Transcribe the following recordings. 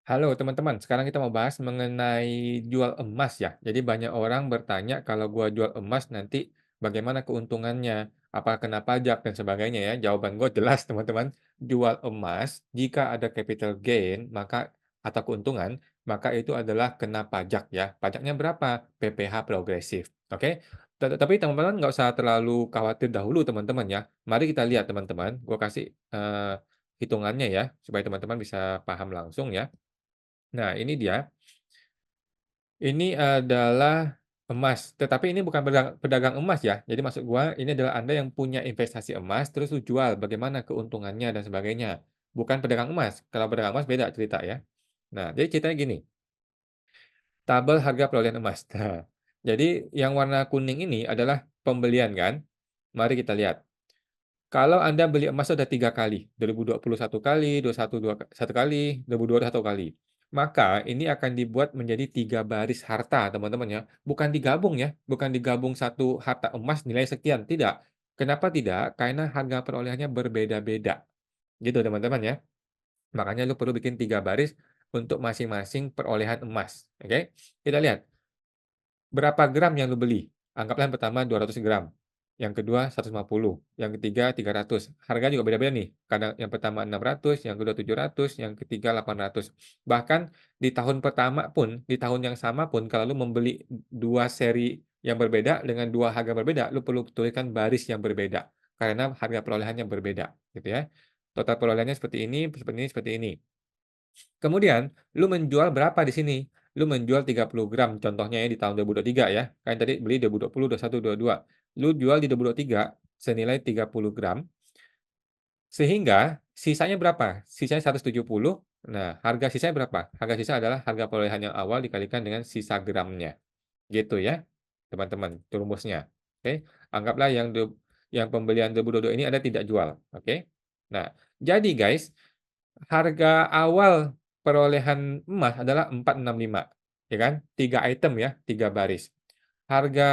Halo teman-teman, sekarang kita mau bahas mengenai jual emas ya. Jadi banyak orang bertanya kalau gua jual emas nanti bagaimana keuntungannya, apa kena pajak dan sebagainya ya. Jawaban gue jelas teman-teman, jual emas jika ada capital gain maka atau keuntungan, maka itu adalah kena pajak ya. Pajaknya berapa? PPh progresif. Oke. Tapi teman-teman nggak usah terlalu khawatir dahulu teman-teman ya. Mari kita lihat teman-teman, gua kasih hitungannya ya supaya teman-teman bisa paham langsung ya. Nah, ini dia. Ini adalah emas, tetapi ini bukan pedagang emas ya. Jadi maksud gua, ini adalah Anda yang punya investasi emas, terus lu jual, bagaimana keuntungannya dan sebagainya. Bukan pedagang emas. Kalau pedagang emas beda cerita ya. Nah, jadi ceritanya gini, tabel harga perolehan emas. Nah, jadi yang warna kuning ini adalah pembelian kan. Mari kita lihat. Kalau Anda beli emas sudah 3 kali, 2020 1 kali, 21 1 kali, 2022 1 kali. Maka ini akan dibuat menjadi 3 baris harta, teman-teman ya. Bukan digabung ya, bukan digabung satu harta emas nilai sekian, tidak. Kenapa tidak? Karena harga perolehannya berbeda-beda. Gitu teman-teman ya. Makanya lu perlu bikin 3 baris untuk masing-masing perolehan emas, oke? Kita lihat. Berapa gram yang lu beli? Anggaplah yang pertama 200 gram, yang kedua 150, yang ketiga 300. Harga juga beda-beda nih. Kadang yang pertama 600, yang kedua 700, yang ketiga 800. Bahkan di tahun pertama pun, di tahun yang sama pun kalau lu membeli 2 seri yang berbeda dengan 2 harga berbeda, lu perlu tuliskan baris yang berbeda. Karena harga perolehannya berbeda, gitu ya. Total perolehannya seperti ini, seperti ini, seperti ini. Kemudian, lu menjual berapa di sini? Lu menjual 30 gram contohnya ya di tahun 2023 ya. Kan tadi beli 2020, 21, 22. Lu jual di 2023 senilai 30 gram, sehingga sisanya berapa? Sisanya 170. Nah, harga sisanya berapa? Harga sisa adalah harga perolehan yang awal dikalikan dengan sisa gramnya. Gitu ya, teman-teman, itu rumusnya. Oke, anggaplah yang pembelian 2022 ini Anda tidak jual, oke. Nah, jadi guys, harga awal perolehan emas adalah 465, ya kan? 3 item ya, 3 baris. Harga,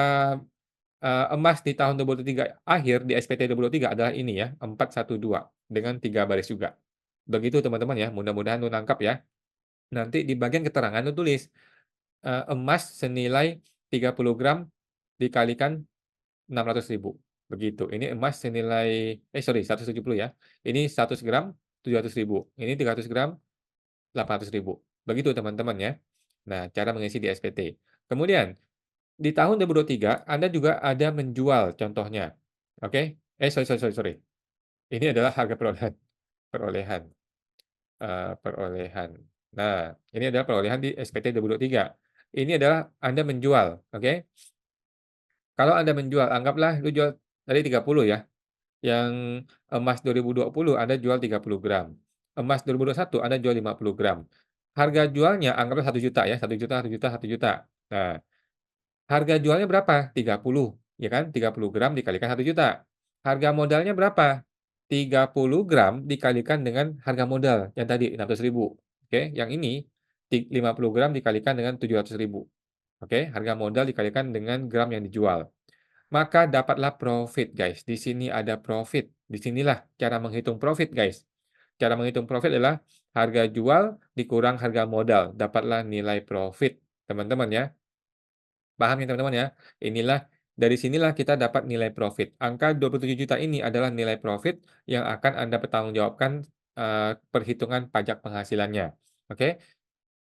emas di tahun 2023 akhir di SPT 2023 adalah ini ya, 412 dengan 3 baris juga. Begitu teman-teman ya, mudah-mudahan lu nangkap ya. Nanti di bagian keterangan lu tulis, emas senilai 30 gram dikalikan 600.000 begitu. Ini emas senilai sorry 170 ya. Ini 100 gram 700.000, ini 300 gram 800.000. Begitu teman-teman ya. Nah, cara mengisi di SPT. Kemudian, di tahun 2023 Anda juga ada menjual contohnya, oke. Sorry. Ini adalah harga perolehan perolehan, perolehan. Nah, ini adalah perolehan di SPT 2023. Ini adalah Anda menjual, oke. Kalau Anda menjual, anggaplah lu jual tadi 30 ya. Yang emas 2020 Anda jual 30 gram. Emas 2021 Anda jual 50 gram. Harga jualnya anggaplah 1 juta ya, 1 juta, 1 juta, 1 juta. Nah, harga jualnya berapa? 30, ya kan? 30 gram dikalikan 1 juta. Harga modalnya berapa? 30 gram dikalikan dengan harga modal yang tadi 600.000. Oke, yang ini 50 gram dikalikan dengan 700.000. Oke, harga modal dikalikan dengan gram yang dijual. Maka dapatlah profit, guys. Di sini ada profit. Di sinilah cara menghitung profit, guys. Cara menghitung profit adalah harga jual dikurang harga modal. Dapatlah nilai profit, teman-teman ya. Paham ya, teman-teman ya? Dari sinilah kita dapat nilai profit. Angka 27 juta ini adalah nilai profit yang akan Anda pertanggungjawabkan perhitungan pajak penghasilannya. Oke?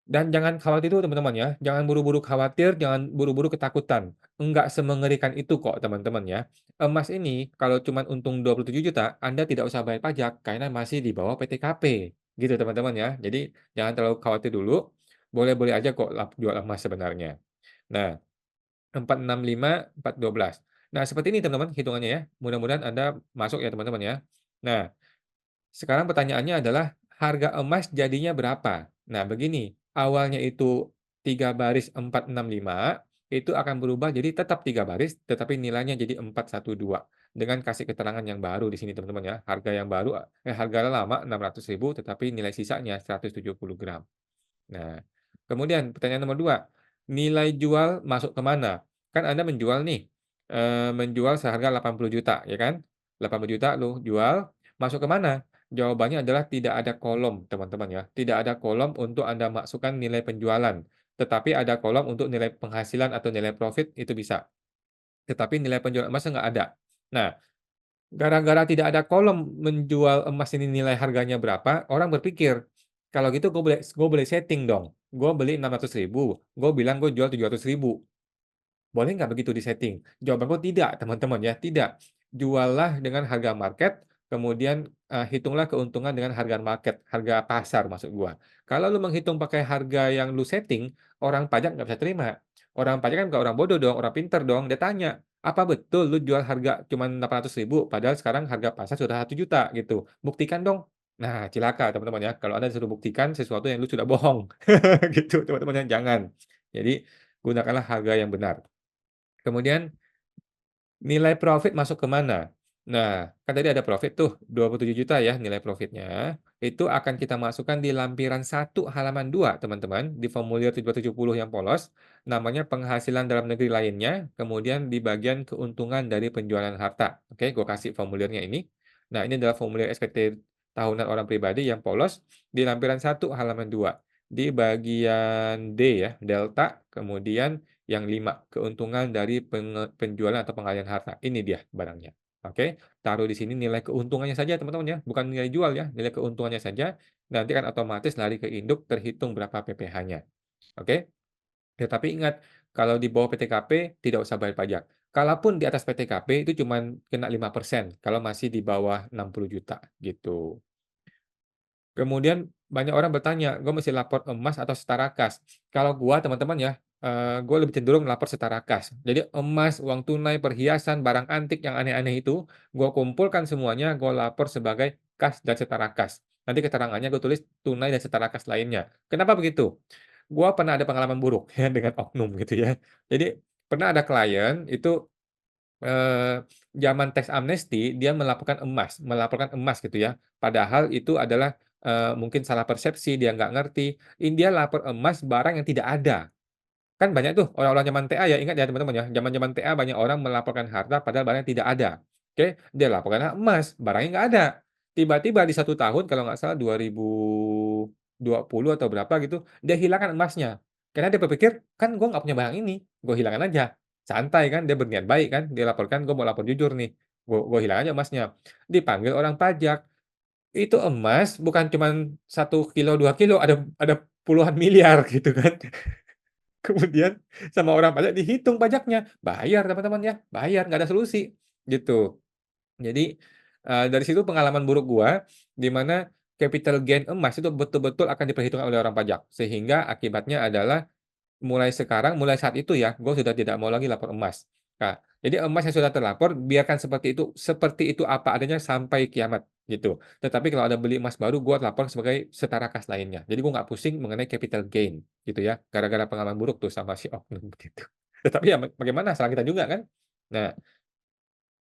Dan jangan khawatir dulu teman-teman ya, jangan buru-buru khawatir, jangan buru-buru ketakutan. Enggak semengerikan itu kok teman-teman ya. Emas ini kalau cuman untung 27 juta, Anda tidak usah bayar pajak karena masih di bawah PTKP. Gitu teman-teman ya. Jadi jangan terlalu khawatir dulu, boleh-boleh aja kok jual emas sebenarnya. Nah, 465, 412. Nah, seperti ini teman-teman hitungannya ya. Mudah-mudahan Anda masuk ya teman-teman ya. Nah, sekarang pertanyaannya adalah harga emas jadinya berapa? Nah, begini, awalnya itu 3 baris 465, itu akan berubah jadi tetap 3 baris, tetapi nilainya jadi 412 dengan kasih keterangan yang baru di sini teman-teman ya. Harga lama 600.000 tetapi nilai sisanya 170 gram. Nah, kemudian pertanyaan nomor 2, nilai jual masuk ke mana? Kan Anda menjual nih, menjual seharga 80 juta, ya kan? 80 juta lu jual, masuk ke mana? Jawabannya adalah tidak ada kolom, teman-teman ya. Tidak ada kolom untuk Anda masukkan nilai penjualan, tetapi ada kolom untuk nilai penghasilan atau nilai profit itu bisa. Tetapi nilai penjualan emasnya nggak ada. Nah, gara-gara tidak ada kolom menjual emas ini nilai harganya berapa, orang berpikir, "Kalau gitu gue boleh setting dong. Gue beli 600.000, gue bilang gue jual 700.000. Boleh nggak begitu di-setting?" Jawabanku tidak, teman-teman ya, tidak. Juallah dengan harga market, kemudian, hitunglah keuntungan dengan harga market, harga pasar maksud gua. Kalau lu menghitung pakai harga yang lu setting, orang pajak nggak bisa terima. Orang pajak kan bukan orang bodoh dong, orang pinter dong. Dia tanya, "Apa betul lu jual harga cuman 800.000 padahal sekarang harga pasar sudah 1 juta gitu? Buktikan dong." Nah, cilaka teman-teman ya, kalau Anda disuruh buktikan sesuatu yang lu sudah bohong. Gitu teman-teman ya, jangan. Jadi, gunakanlah harga yang benar. Kemudian nilai profit masuk ke mana? Nah, kan tadi ada profit tuh 27 juta ya nilai profitnya. Itu akan kita masukkan di lampiran 1 halaman 2 teman-teman, di formulir 770 yang polos, namanya penghasilan dalam negeri lainnya, kemudian di bagian keuntungan dari penjualan harta. Oke, gue kasih formulirnya ini. Nah, ini adalah formulir SPT tahunan orang pribadi yang polos di lampiran 1 halaman 2. Di bagian D ya, delta, kemudian yang 5 keuntungan dari penjualan atau pengalihan harta. Ini dia barangnya. Oke, taruh di sini nilai keuntungannya saja teman-teman ya, bukan nilai jual ya, nilai keuntungannya saja. Nanti kan otomatis lari ke induk terhitung berapa PPh-nya. Oke, ya tapi ingat kalau di bawah PTKP tidak usah bayar pajak. Kalaupun di atas PTKP itu cuman kena 5% kalau masih di bawah 60 juta gitu. Kemudian banyak orang bertanya, "Gue mesti lapor emas atau setara kas?" Kalau gua teman-teman ya, gue lebih cenderung lapor setara kas. Jadi emas, uang tunai, perhiasan, barang antik yang aneh-aneh itu, gue kumpulkan semuanya, gue lapor sebagai kas dan setara kas. Nanti keterangannya gue tulis tunai dan setara kas lainnya. Kenapa begitu? Gua pernah ada pengalaman buruk ya dengan oknum gitu ya. Jadi pernah ada klien itu zaman teks amnesti dia melaporkan emas gitu ya. Padahal itu adalah, mungkin salah persepsi, dia nggak ngerti, dia lapor emas barang yang tidak ada. Kan banyak tuh orang-orang zaman TA ya, ingat ya teman-teman ya, zaman-zaman TA banyak orang melaporkan harta padahal barang yang tidak ada. Oke, dia laporkanlah emas, barangnya nggak ada. Tiba-tiba di 1 tahun kalau nggak salah 2020 atau berapa gitu, dia hilangkan emasnya. Karena dia berpikir, "Kan gue nggak punya barang ini, gue hilangkan aja." Santai kan, dia berniat baik kan, dia laporkan, "Gue mau lapor jujur nih, gue hilang aja emasnya." Dipanggil orang pajak, itu emas bukan cuman 1 kilo, 2 kilo, ada puluhan miliar gitu kan. Kemudian sama orang pajak dihitung pajaknya, bayar teman-teman ya, bayar, nggak ada solusi, gitu. Jadi, dari situ pengalaman buruk gua, di mana capital gain emas itu betul-betul akan diperhitungkan oleh orang pajak. Sehingga akibatnya adalah mulai saat itu ya, gue sudah tidak mau lagi lapor emas. Nah, jadi emas yang sudah terlapor biarkan seperti itu apa adanya sampai kiamat, gitu. Tetapi kalau ada beli emas baru, gue lapor sebagai setara kas lainnya. Jadi gue nggak pusing mengenai capital gain, gitu ya. Gara-gara pengalaman buruk tuh sama si oknum gitu. Tetapi ya bagaimana, salah kita juga kan. Nah,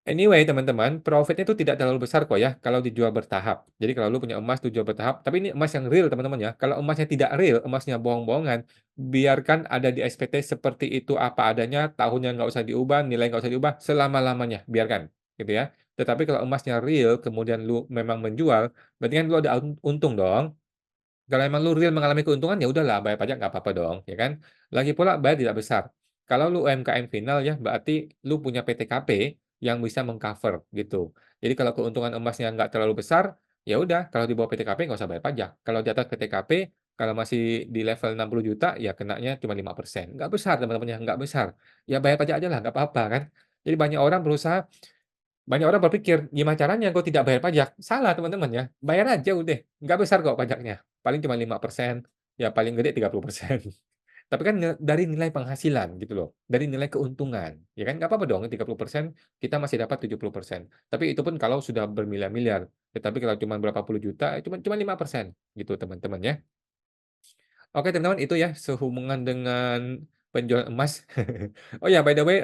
anyway, teman-teman, profitnya itu tidak terlalu besar kok ya kalau dijual bertahap. Jadi kalau lu punya emas dijual bertahap, tapi ini emas yang real teman-teman ya. Kalau emasnya tidak real, emasnya bohong-bohongan, biarkan ada di SPT seperti itu apa adanya, tahunnya nggak usah diubah, nilai nggak usah diubah, selama-lamanya, biarkan, gitu ya. Tetapi kalau emasnya real, kemudian lu memang menjual, berarti kan lu ada untung dong. Kalau emang lu real mengalami keuntungan, ya udahlah bayar pajak nggak apa-apa dong, ya kan. Lagi pula bayar tidak besar. Kalau lu UMKM final ya, berarti lu punya PTKP yang bisa meng-cover gitu. Jadi kalau keuntungan emasnya nggak terlalu besar, ya udah kalau di bawah PTKP nggak usah bayar pajak. Kalau di atas PTKP, kalau masih di level 60 juta, ya kenanya cuma 5%. Nggak besar teman-teman ya, nggak besar. Ya bayar pajak aja lah, nggak apa-apa kan. Jadi banyak orang berpikir, "Gimana caranya gue tidak bayar pajak?" Salah teman-teman ya, bayar aja udah, nggak besar kok pajaknya, paling cuma 5%, ya paling gede 30%. Tapi kan dari nilai penghasilan gitu loh, dari nilai keuntungan, ya kan nggak apa-apa dong 30% kita masih dapat 70%. Tapi itu pun kalau sudah bermiliar-miliar, tetapi kalau cuma berapa puluh juta, cuma cuma 5% gitu teman-teman ya. Oke teman-teman itu ya sehubungan dengan penjualan emas. Oh ya by the way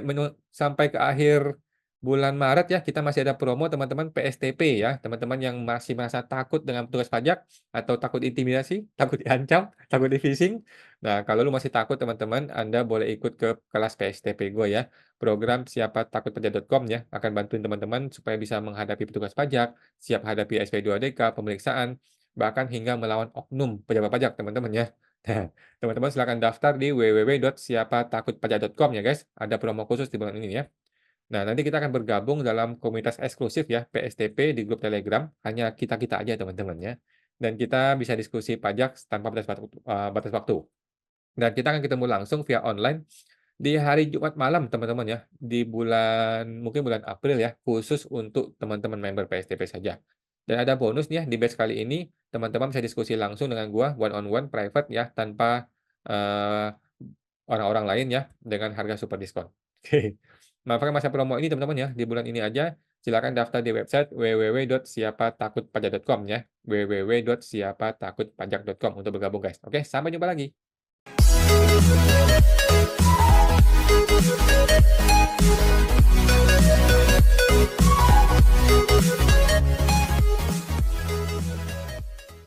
sampai ke akhir Bulan Maret ya, kita masih ada promo teman-teman PSTP ya, teman-teman yang masih merasa takut dengan petugas pajak atau takut intimidasi, takut diancam, takut di-phishing. Nah, kalau lu masih takut teman-teman, Anda boleh ikut ke kelas PSTP gue ya. Program siapatakutpajak.com ya, akan bantuin teman-teman supaya bisa menghadapi petugas pajak, siap hadapi SP2DK, pemeriksaan, bahkan hingga melawan oknum pejabat pajak teman-teman ya. Nah, teman-teman silakan daftar di www.siapatakutpajak.com ya guys. Ada promo khusus di bulan ini ya. Nah, nanti kita akan bergabung dalam komunitas eksklusif ya, PSTP di grup Telegram, hanya kita-kita aja teman-teman ya. Dan kita bisa diskusi pajak tanpa batas waktu. Dan kita akan ketemu langsung via online di hari Jumat malam teman-teman ya, di mungkin bulan April ya, khusus untuk teman-teman member PSTP saja. Dan ada bonus nih ya, di batch kali ini, teman-teman bisa diskusi langsung dengan gua, one on one, private ya, tanpa, eee, orang-orang lain ya, dengan harga super diskon. Oke. Manfaatkan masa promo ini teman-teman ya, di bulan ini aja, silakan daftar di website www.siapatakutpajak.com ya, www.siapatakutpajak.com untuk bergabung guys. Oke, sampai jumpa lagi.